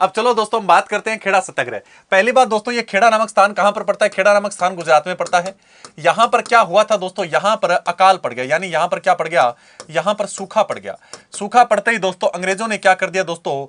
अब चलो दोस्तों हम बात करते हैं खेड़ा सत्याग्रह। पहली बात दोस्तों, ये खेड़ा नामक स्थान कहां पर पड़ता है? खेड़ा नामक स्थान गुजरात में पड़ता है। यहां पर क्या हुआ था दोस्तों, यहां पर अकाल पड़ गया, यानी यहां पर क्या पड़ गया, यहां पर सूखा पड़ गया। सूखा पड़ते ही दोस्तों अंग्रेजों ने क्या कर दिया दोस्तों,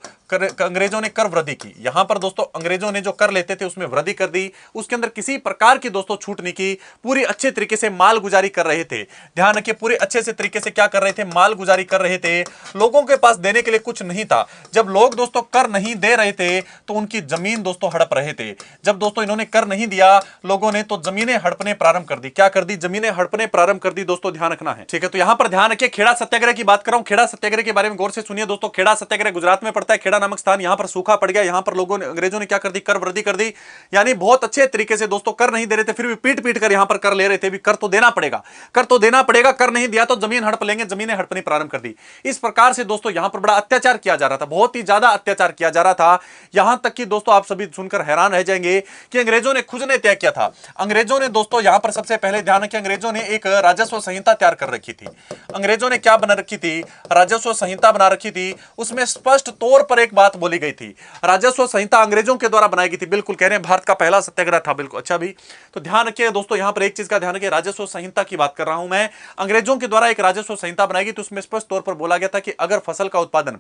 अंग्रेजों ने कर वृद्धि की। यहां पर दोस्तों अंग्रेजों ने जो कर लेते थे उसमें वृद्धि कर दी, उसके अंदर किसी प्रकार की दोस्तों छूट नहीं की, पूरी अच्छे तरीके से माल गुजारी कर रहे थे। ध्यान रखिए, पूरे अच्छे से तरीके से क्या कर रहे थे, माल गुजारी कर रहे थे। लोगों के पास देने के लिए कुछ नहीं था। जब लोग दोस्तों कर नहीं दे रहे थे तो उनकी जमीन दोस्तों हड़प रहे थे। जब दोस्तों इन्होंने कर नहीं दिया लोगों ने, तो जमीनें हड़पने प्रारंभ कर दी। क्या कर दी, जमीनें हड़पने प्रारंभ कर दी दोस्तों, ध्यान रखना है, ठीक है। तो यहां पर ध्यान रखिए, खेड़ा सत्याग्रह की बात कर रहा हूं। खेड़ा सत्याग्रह के बारे में गौर से सुनिए दोस्तों। खेड़ा सत्याग्रह गुजरात में पड़ता है, खेड़ा नामक स्थान। यहां पर सूखा पड़ गया, यहां पर लोगों ने, अंग्रेजों ने क्या कर दी, कर वृद्धि कर दी। यानी बहुत अच्छे तरीके से दोस्तों कर नहीं दे रहे थे, फिर भी पीट पीट कर यहां पर कर ले रहे थे। भी कर तो देना पड़ेगा, कर तो देना पड़ेगा, कर नहीं दिया तो जमीन हड़प लेंगे, जमीनें हड़पनी प्रारंभ कर दी। इस प्रकार से दोस्तों यहां पर बड़ा अत्याचार किया जा रहा था, बहुत ही ज्यादा अत्याचार किया जा रहा था। यहां तक कि दोस्तों आप सभी सुनकर हैरान रह जाएंगे कि अंग्रेजों ने खुद ने तय किया था। अंग्रेजों ने दोस्तों यहां पर सबसे पहले ध्यान रखिए, अंग्रेजों ने एक राजस्व संहिता तैयार कर रखी थी। अंग्रेजों ने क्या बना रखी थी, राजस्व संहिता बना रखी थी। उसमें स्पष्ट तौर पर एक बात बोली गई थी, राजस्व संहिता अंग्रेजों के द्वारा बनाई गई थी। बिल्कुल कह रहे हैं भारत का पहला सत्याग्रह था, बिल्कुल। अच्छा भी तो ध्यान रखिए दोस्तों, यहां पर एक चीज का ध्यान रखिए, राजस्व संहिता की बात कर रहा हूं मैं। अंग्रेजों के द्वारा एक राजस्व संहिता बनाई गई, तो उसमें स्पष्ट तौर पर बोला गया था कि अगर फसल का उत्पादन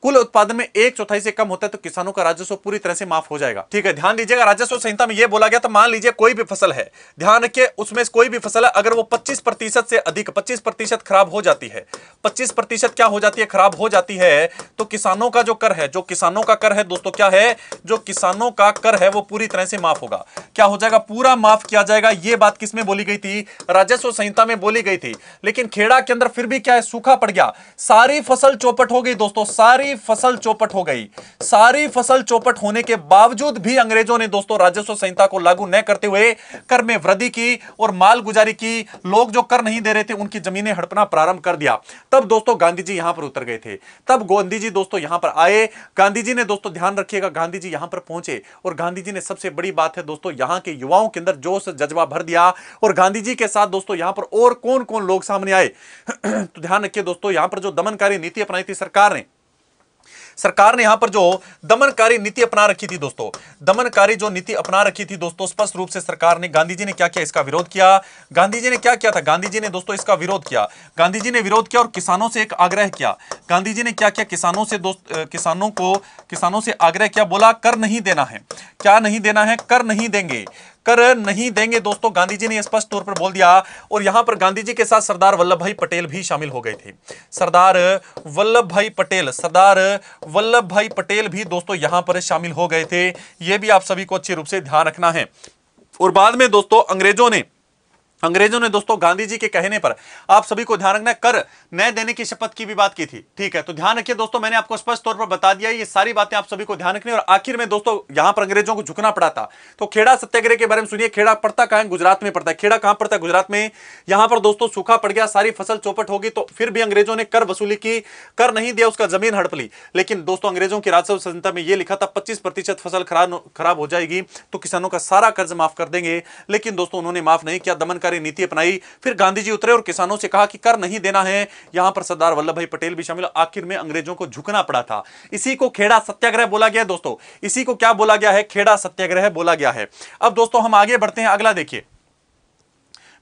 कुल उत्पादन में 1/4 से कम होता है तो किसानों का राजस्व पूरी तरह से माफ हो जाएगा। ठीक है, ध्यान दीजिएगा, राजस्व संहिता में यह बोला गया था, मान लीजिए कोई भी फसल है, ध्यान रखिए उसमें कोई भी फसल है, अगर वो 25% से अधिक, 25% खराब हो जाती है, 25% क्या हो जाती है, खराब हो जाती है, तो किसानों का जो कर है, जो किसानों का कर है दोस्तों, क्या है, जो किसानों का कर है वो पूरी तरह से माफ होगा। क्या हो जाएगा, पूरा माफ किया जाएगा। यह बात किसमें बोली गई थी, राजस्व संहिता में बोली गई थी। लेकिन खेड़ा के अंदर फिर भी क्या है, सूखा पड़ गया, सारी फसल चौपट हो गई दोस्तों, सारी फसल चौपट हो गई। सारी फसल चौपट होने के बावजूद भी अंग्रेजों ने दोस्तों राजस्व संहिता को लागू न करते हुए कर में वृद्धि की और माल गुजारी की। लोग जो कर नहीं दे रहे थे उनकी जमीनें हड़पना प्रारंभ कर दिया। तब दोस्तों गांधी जी यहां पर उतर गए थे, तब गांधी जी दोस्तों यहां पर आए। गांधी जी ने दोस्तों ध्यान रखिएगा, गांधी जी यहां पर पहुंचे और गांधी जी ने सबसे बड़ी बात है दोस्तों, यहां के युवाओं के अंदर जोश जज्बा भर दिया। और गांधी जी के साथ दोस्तों यहां पर और कौन कौन लोग सामने आए तो ध्यान रखिए दोस्तों, यहां पर जो दमनकारी नीति अपनाई थी सरकार ने यहां पर जो दमनकारी नीति अपना रखी थी दोस्तों, दमनकारी जो नीति अपना रखी थी दोस्तों, स्पष्ट रूप से सरकार ने, गांधी जी ने क्या किया, इसका विरोध किया। गांधी जी ने क्या किया था, गांधी जी ने दोस्तों इसका विरोध किया। गांधी जी ने विरोध किया और किसानों से एक आग्रह किया। गांधी जी ने क्या किया, किसानों से आग्रह किया, बोला कर नहीं देना है। क्या नहीं देना है, कर नहीं देंगे, कर नहीं देंगे दोस्तों, गांधी जी ने स्पष्ट तौर पर बोल दिया। और यहां पर गांधी जी के साथ सरदार वल्लभ भाई पटेल भी शामिल हो गए थे। सरदार वल्लभ भाई पटेल भी दोस्तों यहां पर शामिल हो गए थे। यह भी आप सभी को अच्छे रूप से ध्यान रखना है। और बाद में दोस्तों अंग्रेजों ने दोस्तों गांधी जी के कहने पर, आप सभी को ध्यान रखना है, कर न देने की शपथ की भी बात की थी। ठीक है, तो ध्यान रखिए दोस्तों, मैंने आपको स्पष्ट तौर पर बता दिया, ये सारी बातें आप सभी को ध्यान रखनी है। और आखिर में दोस्तों यहां पर अंग्रेजों को झुकना पड़ा था। तो खेड़ा सत्याग्रह के बारे में सुनिए। खेड़ा पड़ता कहां है, गुजरात में पड़ता है। खेड़ा कहां पड़ता है, गुजरात में। यहां पर दोस्तों सूखा पड़ गया, सारी फसल चौपट होगी, तो फिर भी अंग्रेजों ने कर वसूली की, कर नहीं दिया, उसका जमीन हड़प ली। लेकिन दोस्तों अंग्रेजों की राजस्व संहिता में यह लिखा था 25% फसल खराब हो जाएगी तो किसानों का सारा कर्ज माफ कर देंगे। लेकिन दोस्तों उन्होंने माफ नहीं किया, दमनकारी नीति अपनाई। फिर गांधी जी उतरे और किसानों से कहा कि कर नहीं देना है। यहां पर सरदार वल्लभ भाई पटेल भी शामिल। आखिर में अंग्रेजों को झुकना पड़ा था। इसी को खेड़ा सत्याग्रह बोला गया है दोस्तों, इसी को क्या बोला गया है, खेड़ा सत्याग्रह बोला गया है। अब दोस्तों हम आगे बढ़ते हैं, अगला देखिए,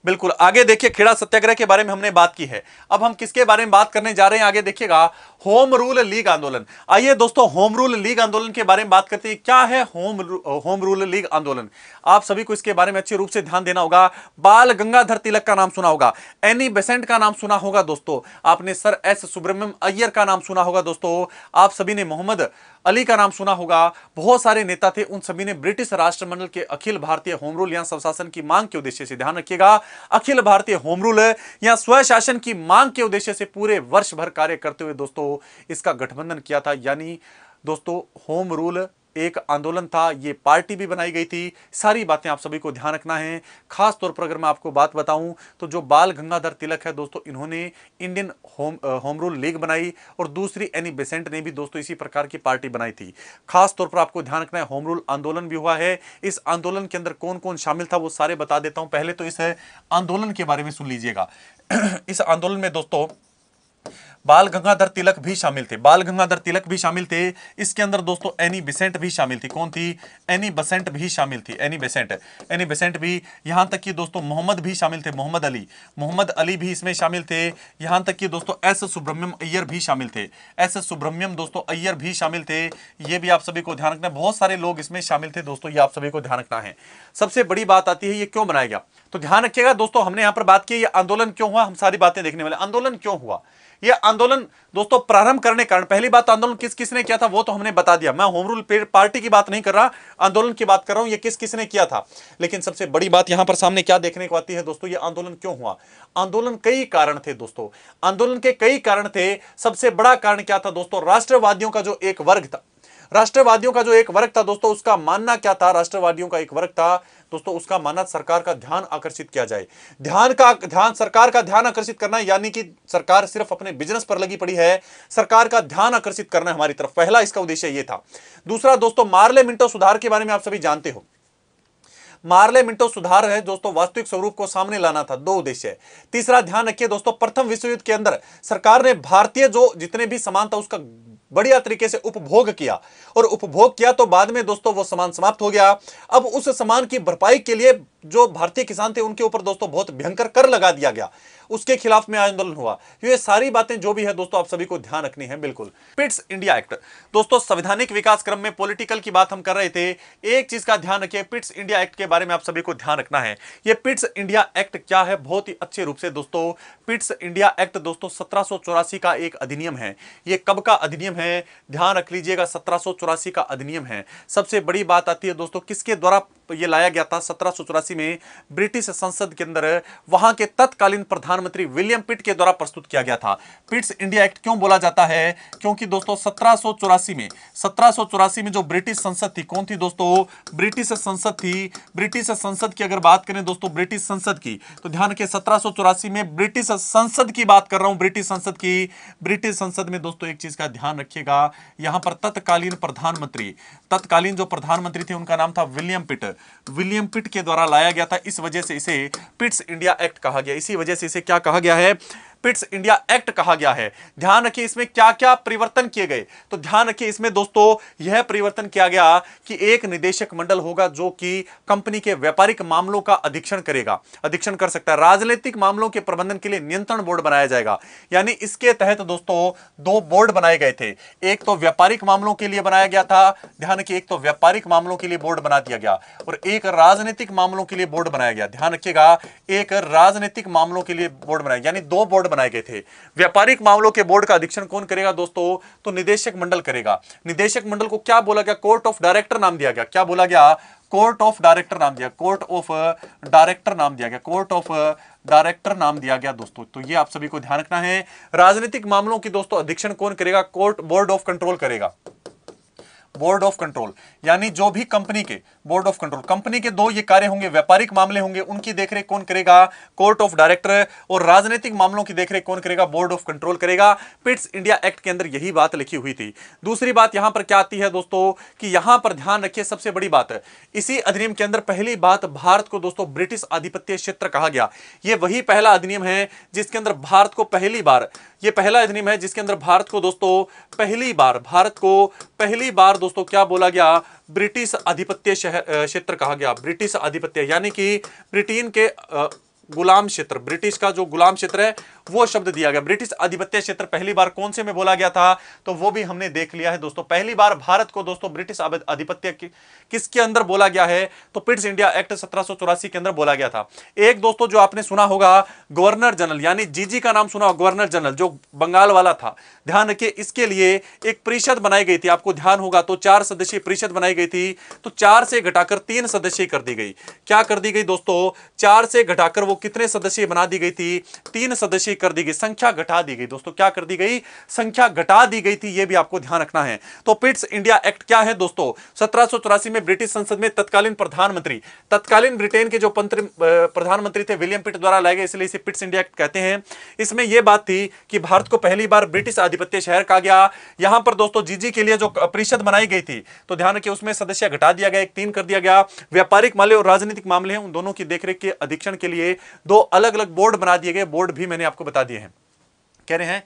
बिल्कुल आगे देखिए, खेड़ा सत्याग्रह के बारे में हमने बात की है। अब हम किसके बारे में बात करने जा रहे हैं, आगे देखिएगा, होम रूल लीग आंदोलन। आइए दोस्तों होम रूल लीग आंदोलन के बारे में बात करते हैं। क्या है होम रूल लीग आंदोलन, आप सभी को इसके बारे में अच्छे रूप से ध्यान देना होगा। बाल गंगाधर तिलक का नाम सुना होगा, एनी बेसेंट का नाम सुना होगा दोस्तों, आपने सर एस सुब्रमण्यम अय्यर का नाम सुना होगा दोस्तों, आप सभी ने मोहम्मद अली का नाम सुना होगा। बहुत सारे नेता थे, उन सभी ने ब्रिटिश राष्ट्रमंडल के अखिल भारतीय होम रूल या स्वशासन की मांग के उद्देश्य से, ध्यान रखिएगा, अखिल भारतीय होम रूल या स्वशासन की मांग के उद्देश्य से पूरे वर्ष भर कार्य करते हुए दोस्तों इसका गठबंधन किया था। यानी दोस्तों होम रूल एक आंदोलन था, ये पार्टी भी बनाई गई थी। सारी बातें आप सभी को ध्यान रखना है। खास तौर पर अगर मैं आपको बात बताऊं तो जो बाल गंगाधर तिलक है दोस्तों, इन्होंने इंडियन होम रूल लीग बनाई और दूसरी एनी बेसेंट ने भी दोस्तों इसी प्रकार की पार्टी बनाई थी। खास तौर पर आपको ध्यान रखना है, होम रूल आंदोलन भी हुआ है। इस आंदोलन के अंदर कौन कौन शामिल था वो सारे बता देता हूं। पहले तो इस आंदोलन के बारे में सुन लीजिएगा। इस आंदोलन में दोस्तों बाल गंगाधर तिलक भी शामिल थे, बाल गंगाधर तिलक भी शामिल थे। इसके अंदर दोस्तों एनी बेसेंट भी शामिल थी। कौन थी? एनी बेसेंट भी शामिल थी, एनी बेसेंट, एनी बेसेंट भी। यहां तक कि दोस्तों मोहम्मद भी शामिल थे, मोहम्मद अली भी इसमें शामिल थे। यहां तक कि दोस्तों एस सुब्रमण्यम अय्यर भी शामिल थे, एस सुब्रमण्यम दोस्तों अय्यर भी शामिल थे। ये भी आप सभी को ध्यान रखना है, बहुत सारे लोग इसमें शामिल थे दोस्तों, ये आप सभी को ध्यान रखना है। सबसे बड़ी बात आती है ये क्यों बनाया गया, तो ध्यान रखिएगा दोस्तों, हमने यहां पर बात की ये आंदोलन क्यों हुआ, हम सारी बातें देखने वाले। आंदोलन क्यों हुआ, ये आंदोलन दोस्तों प्रारंभ करने कारण, पहली बात आंदोलन किस किसने किया था वो तो हमने बता दिया, मैं होम रूल पार्टी की बात नहीं कर रहा, आंदोलन की बात कर रहा हूं, ये किस किसने किया था। लेकिन सबसे बड़ी बात यहां पर सामने क्या देखने को आती है दोस्तों, ये आंदोलन क्यों हुआ। आंदोलन कई कारण थे दोस्तों, आंदोलन के कई कारण थे। सबसे बड़ा कारण क्या था दोस्तों, राष्ट्रवादियों का जो एक वर्ग था, राष्ट्रवादियों का जो एक वर्ग था दोस्तों, उसका मानना क्या था, राष्ट्रवादियों का एक वर्ग था दोस्तों, उसका मानना सरकार का ध्यान आकर्षित किया जाए। सरकार का ध्यान आकर्षित करना, यानी कि सरकार सिर्फ अपने बिजनेस पर लगी पड़ी है, सरकार का ध्यान आकर्षित करना हमारी तरफ, पहला इसका उद्देश्य यह था। दूसरा दोस्तों, मार्ले मिंटो सुधार के बारे में आप सभी जानते हो, मार्ले मिंटो सुधार है दोस्तों, वास्तविक स्वरूप को सामने लाना था, दो उद्देश्य है। तीसरा ध्यान रखिए दोस्तों, प्रथम विश्व युद्ध के अंदर सरकार ने भारतीय जो जितने भी सामान था उसका बढ़िया तरीके से उपभोग किया, और उपभोग किया तो बाद में दोस्तों वो सामान समाप्त हो गया। अब उस सामान की भरपाई के लिए जो भारतीय किसान थे उनके ऊपर दोस्तों बहुत भयंकर कर लगा दिया गया, उसके खिलाफ में आंदोलन हुआ। ये सारी बातें जो भी है दोस्तों आप सभी को ध्यान रखनी है। बिल्कुल, पिट्स इंडिया एक्ट दोस्तों, संवैधानिक विकास क्रम में पॉलिटिकल की बात हम कर रहे थे, एक चीज का ध्यान रखिए, पिट्स इंडिया एक्ट के बारे में आप सभी को ध्यान रखना है। ये पिट्स इंडिया एक्ट क्या है, बहुत ही अच्छे रूप से दोस्तों, पिट्स इंडिया एक्ट दोस्तों 1784 का एक अधिनियम है। ये कब का अधिनियम है, ध्यान रख लीजिएगा, 1784 का अधिनियम है। सबसे बड़ी बात आती है दोस्तों, किसके द्वारा ये लाया गया था, 1784 में ब्रिटिश संसद के अंदर वहां के तत्कालीन प्रधानमंत्री विलियम पिट के द्वारा प्रस्तुत किया गया था। पिट्स इंडिया एक्ट क्यों बोला जाता है, क्योंकि दोस्तों 1784 में जो ब्रिटिश संसद थी, कौन थी दोस्तों, ब्रिटिश संसद थी। ब्रिटिश संसद की अगर बात करें दोस्तों, ब्रिटिश संसद की, तो ध्यान रखिए 1784 में ब्रिटिश संसद की बात कर रहा हूं, ब्रिटिश संसद की। ब्रिटिश संसद में दोस्तों एक चीज का ध्यान रखिएगा, यहां पर तत्कालीन जो प्रधानमंत्री थे उनका नाम था विलियम पिट, विलियम पिट के द्वारा लाया गया था। इस वजह से इसे पिट्स इंडिया एक्ट कहा गया, इसी वजह से इसे क्या कहा गया है, पिट्स इंडिया एक्ट कहा गया है। ध्यान रखिए इसमें क्या क्या परिवर्तन किए गए, तो ध्यान रखिए इसमें दोस्तों यह परिवर्तन किया गया कि एक निदेशक मंडल होगा जो कि कंपनी के व्यापारिक मामलों का अधीक्षण करेगा, अधीक्षण कर सकता है। राजनीतिक मामलों के प्रबंधन के लिए नियंत्रण बोर्ड बनाया जाएगा, यानी इसके तहत दोस्तों दो बोर्ड बनाए गए थे, एक तो व्यापारिक मामलों के लिए बनाया गया था, ध्यान रखिए, एक तो व्यापारिक मामलों के लिए बोर्ड बना दिया गया, और एक राजनीतिक मामलों के लिए बोर्ड बनाया गया। ध्यान रखिएगा, एक राजनीतिक मामलों के लिए बोर्ड बनाया, यानी दो बोर्ड बनाए गए थे। व्यापारिक मामलों के बोर्ड का अधीक्षण कौन करेगा दोस्तों, तो निदेशक मंडल करेगा। निदेशक मंडल को क्या बोला गया, कोर्ट ऑफ डायरेक्टर नाम दिया गया। क्या बोला गया, कोर्ट ऑफ डायरेक्टर नाम दिया, कोर्ट ऑफ डायरेक्टर नाम दिया गया, कोर्ट ऑफ डायरेक्टर नाम दिया गया दोस्तों। तो ये आप सभी को ध्यान रखना है। राजनीतिक मामलों की दोस्तों अधीक्षण कौन करेगा, कोर्ट बोर्ड ऑफ कंट्रोल करेगा, बोर्ड ऑफ कंट्रोल, यानी जो भी कंपनी के बोर्ड ऑफ कंट्रोल, कंपनी के दो ये कार्य होंगे, व्यापारिक मामले होंगे, उनकी देखरेख कौन करेगा, कोर्ट ऑफ डायरेक्टर, और राजनीतिक मामलों की देखरेख कौन करेगा, बोर्ड ऑफ कंट्रोल करेगा। पिट्स इंडिया एक्ट के अंदर यही बात लिखी हुई थी। दूसरी बात यहां पर क्या आती है दोस्तों, कि यहां पर ध्यान रखिए, सबसे बड़ी बात है इसी अधिनियम के अंदर पहली बात, भारत को दोस्तों ब्रिटिश आधिपत्य क्षेत्र कहा गया। यह वही पहला अधिनियम है जिसके अंदर भारत को पहली बार, यह पहला अधिनियम है जिसके अंदर भारत को दोस्तों पहली बार दोस्तों क्या बोला गया, ब्रिटिश आधिपत्य क्षेत्र कहा गया। ब्रिटिश आधिपत्य यानी कि ब्रिटेन के गुलाम क्षेत्र, ब्रिटिश का जो गुलाम क्षेत्र है वो शब्द दिया गया। ब्रिटिश आधिपत्य क्षेत्र पहली बार कौन से में बोला गया था, तो वो भी हमने देख लिया है दोस्तों। पहली बार भारत को दोस्तों ब्रिटिश आधिपत्य किसके अंदर बोला गया है, तो पिट्स इंडिया एक्ट 1784 के अंदर बोला गया था। एक दोस्तों जो आपने सुना होगा गवर्नर जनरल, यानी जीजी का नाम सुना, गवर्नर जनरल जो बंगाल वाला था, ध्यान रखिए इसके लिए एक परिषद बनाई गई थी, आपको ध्यान होगा, तो 4 सदस्यीय परिषद बनाई गई थी, तो 4 से घटाकर 3 सदस्यीय कर दी गई। क्या कर दी गई दोस्तों, 4 से घटाकर वो कितने सदस्यीय बना दी गई थी, 3 सदस्यीय कर दी गई, संख्या घटा दी गई दोस्तों। क्या कर दी गई, संख्या घटा दी गई थी, यह भी आपको ध्यान रखना है। तो पिट्स इंडिया एक्ट क्या है दोस्तों, 1784 में ब्रिटिश संसद में तत्कालीन प्रधानमंत्री, तत्कालीन ब्रिटेन के जो प्रधानमंत्री थे विलियम पिट द्वारा लाए गए, इसलिए इसे पिट्स इंडिया एक्ट कहते हैं। इसमें यह बात थी कि भारत को पहली बार ब्रिटिश आधिपत्य शहर कहा गया। यहां पर दोस्तों जीजी के लिए जो परिषद बनाई गई थी, तो ध्यान रखिए उसमें सदस्य घटा दिया गया, 3 कर दिया गया। व्यापारिक मामले और राजनीतिक मामले हैं, उन दोनों की देखरेख के अधीक्षण के लिए 2 अलग अलग बोर्ड बना दिए गए। बोर्ड भी मैंने आपको बता दिए हैं। कह रहे हैं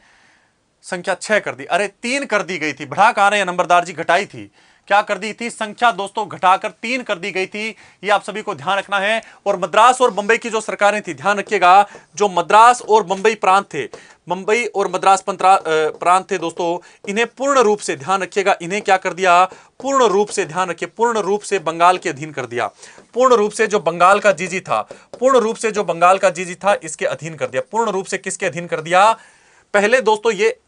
संख्या 6 कर दी, अरे 3 कर दी गई थी, बढ़ा कहां रहे हैं नंबरदार जी, घटाई थी, क्या कर दी थी, संख्या दोस्तों घटाकर 3 कर दी गई थी, ये आप सभी को ध्यान रखना है। और मद्रास और बंबई की जो सरकारें थी, ध्यान रखिएगा, जो मद्रास और बंबई प्रांत थे, मुंबई और मद्रास प्रांत थे दोस्तों, इन्हें पूर्ण रूप से ध्यान रखिएगा, इन्हें क्या कर दिया, पूर्ण रूप से ध्यान रखिए, पूर्ण रूप से बंगाल के अधीन कर दिया, पूर्ण रूप से जो बंगाल का जीजी था, पूर्ण रूप से जो बंगाल का जीजी था इसके अधीन कर दिया, पूर्ण रूप से किसके अधीन कर दिया। पहले दोस्तों ये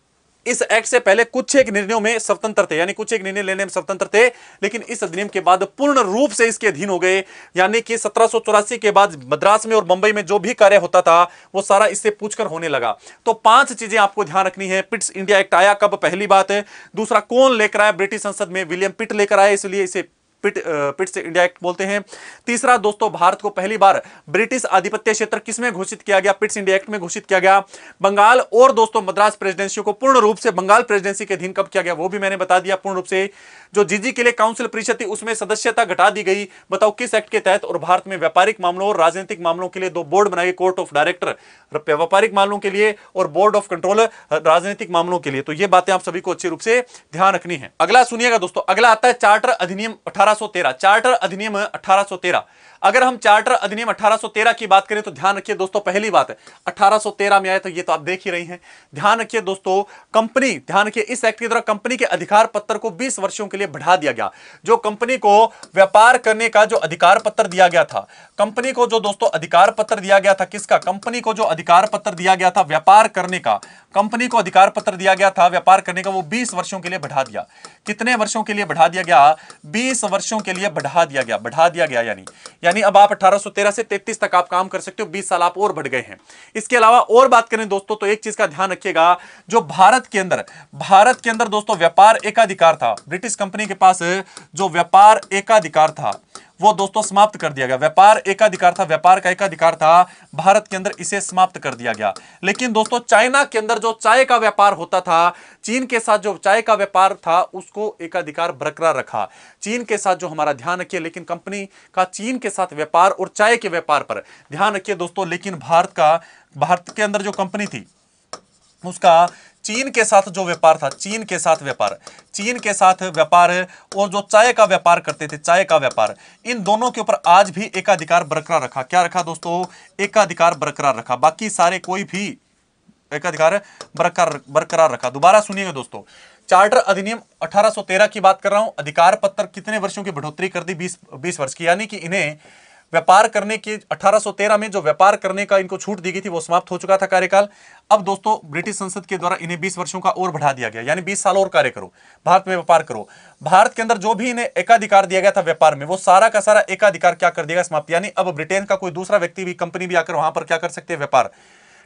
इस एक्ट से पहले कुछ एक निर्णयों में स्वतंत्र थे, यानी कुछ एक निर्णय लेने में स्वतंत्र थे, लेकिन इस अधिनियम के बाद पूर्ण रूप से इसके अधीन हो गए, यानी कि 1784 के बाद मद्रास में और मुंबई में जो भी कार्य होता था वो सारा इससे पूछकर होने लगा। तो 5 चीजें आपको ध्यान रखनी है। पिट्स इंडिया एक्ट आया कब, पहली बात है। दूसरा, कौन लेकर आया, ब्रिटिश संसद में विलियम पिट लेकर आए, इसलिए इसे पिट्स इंडिया एक्ट बोलते हैं। तीसरा दोस्तों, भारत को पहली बार ब्रिटिश आधिपत्य क्षेत्र किसमें घोषित किया गया, पिट्स इंडिया एक्ट में घोषित किया गया। बंगाल और दोस्तों मद्रास प्रेसिडेंसी को पूर्ण रूप से बंगाल प्रेसिडेंसी के अधीन कब किया गया, वो भी मैंने बता दिया पूर्ण रूप से। जो जीजी के लिए काउंसिल परिषद थी उसमें सदस्यता घटा दी गई, बताओ किस एक्ट के तहत। और भारत में व्यापारिक मामलों और राजनीतिक मामलों के लिए 2 बोर्ड बनाए गए, कोर्ट ऑफ डायरेक्टर व्यापारिक मामलों के लिए और बोर्ड ऑफ कंट्रोल राजनीतिक मामलों के लिए। तो ये बातें आप सभी को अच्छी रूप से ध्यान रखनी है। अगला सुनिएगा दोस्तों, अगला आता है चार्टर अधिनियम 1813। चार्टर अधिनियम 1813, अगर हम चार्टर अधिनियम 1813 की बात करें तो ध्यान रखिए दोस्तों, पहली बात है 1813 में आया, तो ये तो आप देख ही रही हैं। ध्यान रखिए दोस्तों, कंपनी, ध्यान रखिए, इस एक्ट के द्वारा कंपनी के अधिकार पत्र को 20 वर्षों के लिए बढ़ा दिया गया। जो कंपनी को व्यापार करने का जो अधिकार पत्र दिया गया था, कंपनी को जो दोस्तों अधिकार पत्र दिया गया था, किसका, कंपनी को जो अधिकार पत्र दिया गया था व्यापार करने का, कंपनी को अधिकार पत्र दिया गया था व्यापार करने का, वो 20 वर्षों के लिए बढ़ा दिया। कितने वर्षों के लिए बढ़ा दिया गया, 20 वर्षों के लिए बढ़ा दिया गया, बढ़ा दिया गया, यानी अब आप 1813 से 33 तक आप काम कर सकते हो, 20 साल आप और बढ़ गए हैं। इसके अलावा और बात करें दोस्तों तो एक चीज का ध्यान रखिएगा, जो भारत के अंदर दोस्तों व्यापार एकाधिकार था, ब्रिटिश कंपनी के पास जो व्यापार एकाधिकार था वो दोस्तों समाप्त कर दिया गया। व्यापार एकाधिकार था, व्यापार का एकाधिकार था, भारत के अंदर इसे समाप्त कर दिया गया। लेकिन दोस्तों चाइना के अंदर जो चाय का व्यापार होता था, चीन के साथ जो चाय का व्यापार था उसको एकाधिकार बरकरार रखा, चीन के साथ जो हमारा, ध्यान रखिए, लेकिन कंपनी का चीन के साथ व्यापार और चाय के व्यापार पर ध्यान रखिए दोस्तों, लेकिन भारत के अंदर जो कंपनी थी उसका चीन के साथ जो व्यापार था, चीन के साथ व्यापार और जो चाय का व्यापार करते थे, चाय का व्यापार, इन दोनों के ऊपर आज भी एकाधिकार बरकरार रखा। क्या रखा दोस्तों, एकाधिकार बरकरार रखा, बाकी सारे कोई भी एकाधिकार बरकरार रखा। दोबारा सुनिएगा दोस्तों, चार्टर अधिनियम 1813 की बात कर रहा हूं, अधिकार पत्र कितने वर्षों की बढ़ोतरी कर दी, 20 वर्ष की, यानी कि इन्हें व्यापार करने की 1813 में जो व्यापार करने का इनको छूट दी गई थी वो समाप्त हो चुका था कार्यकाल। अब दोस्तों ब्रिटिश संसद के द्वारा इन्हें 20 वर्षों का और बढ़ा दिया गया, यानी 20 साल और कार्य करो, भारत में व्यापार करो। भारत के अंदर जो भी इन्हें एकाधिकार दिया गया था व्यापार में, वो सारा का सारा एकाधिकार क्या कर दिया, समाप्त। यानी अब ब्रिटेन का कोई दूसरा व्यक्ति भी, कंपनी भी आकर वहां पर क्या कर सकते हैं, व्यापार।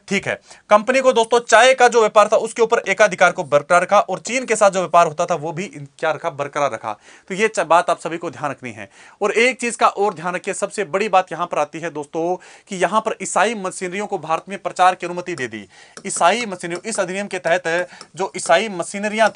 ठीक है, कंपनी को दोस्तों चाय का जो व्यापार था उसके ऊपर एकाधिकार को बरकरार रखा, और चीन के साथ जो व्यापार होता था वो भी क्या रखा, बरकरार रखा। तो ये बात आप सभी को ध्यान रखनी है। और एक चीज का और ध्यान रखिए, सबसे बड़ी बात यहां पर आती है दोस्तों कि यहां पर ईसाई मशीनरियों को भारत में प्रचार की अनुमति दे दी। ईसाई मशीनरी, इस अधिनियम के तहत जो ईसाई मशीनरियां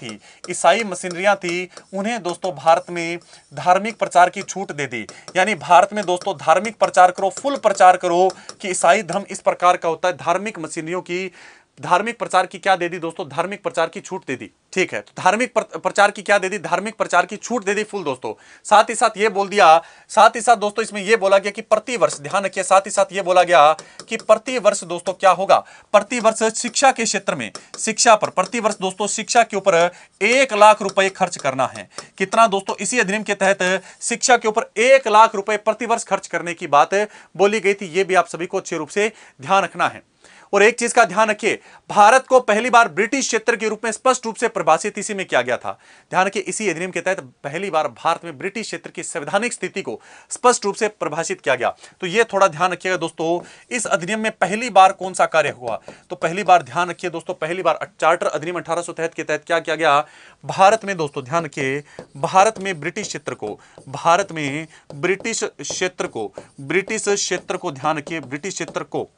थी उन्हें दोस्तों भारत में धार्मिक प्रचार की छूट दे दी। यानी भारत में दोस्तों धार्मिक प्रचार करो, फुल प्रचार करो कि ईसाई धर्म इस प्रकार का होता है। धार्मिक मशीनरियों की धार्मिक प्रचार की क्या दे दी दोस्तों, धार्मिक प्रचार की छूट दे दी। ठीक है, तो धार्मिक प्रचार की क्या दे दी, धार्मिक प्रचार की छूट दे दी फुल दोस्तों। साथ ही साथ ये बोल दिया, साथ ही साथ दोस्तों इसमें ये बोला गया कि प्रति वर्ष, ध्यान रखिए, साथ ही साथ ये बोला गया कि प्रति वर्ष दोस्तों क्या होगा, प्रति वर्ष शिक्षा के क्षेत्र में, शिक्षा पर प्रति वर्ष दोस्तों शिक्षा के ऊपर 1 लाख रुपए खर्च करना है। कितना दोस्तों, इसी अधिनियम के तहत शिक्षा के ऊपर 1 लाख रुपए प्रति वर्ष खर्च करने की बात बोली गई थी। ये भी आप सभी को अच्छे रूप से ध्यान रखना है। और एक चीज का ध्यान रखिए, भारत को पहली बार ब्रिटिश क्षेत्र के रूप में स्पष्ट रूप से परिभाषित इसी में किया गया था। ध्यान रखिए, इसी अधिनियम के तहत पहली बार भारत में ब्रिटिश क्षेत्र की संवैधानिक स्थिति को स्पष्ट रूप से परिभाषित किया गया। तो यह थोड़ा ध्यान रखिएगा दोस्तों, इस अधिनियम में पहली बार कौन सा कार्य हुआ, तो पहली बार ध्यान रखिए दोस्तों, पहली बार चार्टर अधिनियम 1813 के तहत क्या किया गया, भारत में दोस्तों ध्यान रखिए, भारत में ब्रिटिश क्षेत्र को, भारत में ब्रिटिश क्षेत्र को ध्यान रखिए, ब्रिटिश क्षेत्र को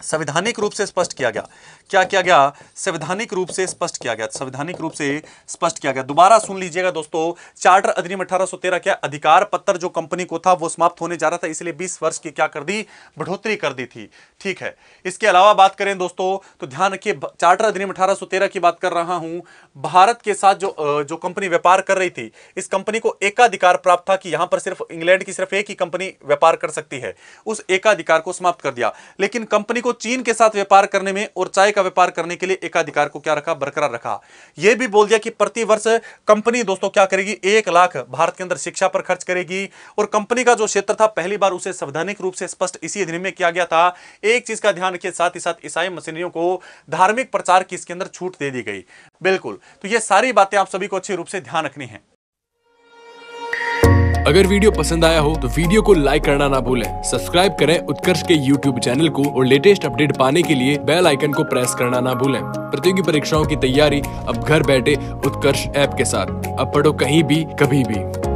संवैधानिक रूप से स्पष्ट किया गया। क्या किया गया, संवैधानिक रूप से स्पष्ट किया गया, संवैधानिक रूप से स्पष्ट किया गया। दोबारा सुन लीजिएगा दोस्तों, चार्टर अधिनियम 1813 क्या अधिकार पत्र जो कंपनी को था वो समाप्त होने जा रहा था, इसलिए 20 वर्ष की क्या कर दी, बढ़ोतरी कर दी थी। ठीक है, इसके अलावा बात करें दोस्तों तो ध्यान रखिए, चार्टर अधिनियम 1813 की बात कर रहा हूं, भारत के साथ जो कंपनी व्यापार कर रही थी, इस कंपनी को एकाधिकार प्राप्त था कि यहां पर सिर्फ इंग्लैंड की सिर्फ एक ही कंपनी व्यापार कर सकती है, उस एकाधिकार को समाप्त कर दिया। लेकिन कंपनी को चीन के साथ व्यापार करने में और चाय का व्यापार करने के लिए एकाधिकार को क्या रखा, बरकरार रखा। यह भी बोल दिया कि प्रति वर्ष कंपनी दोस्तों क्या करेगी, 1 लाख भारत के अंदर शिक्षा पर खर्च करेगी। और कंपनी का जो क्षेत्र था पहली बार उसे संवैधानिक रूप से स्पष्ट इसी अधिनियम में किया गया था। एक चीज का ध्यान रखिए, साथ ही साथ ईसाई मशीनरियों को धार्मिक प्रचार की इसके अंदर छूट दे दी गई। बिल्कुल, तो ये सारी बातें आप सभी को अच्छे रूप से ध्यान रखनी है। अगर वीडियो पसंद आया हो तो वीडियो को लाइक करना ना भूलें, सब्सक्राइब करें उत्कर्ष के YouTube चैनल को और लेटेस्ट अपडेट पाने के लिए बेल आइकन को प्रेस करना ना भूलें। प्रतियोगी परीक्षाओं की तैयारी अब घर बैठे उत्कर्ष ऐप के साथ। अब पढ़ो कहीं भी कभी भी।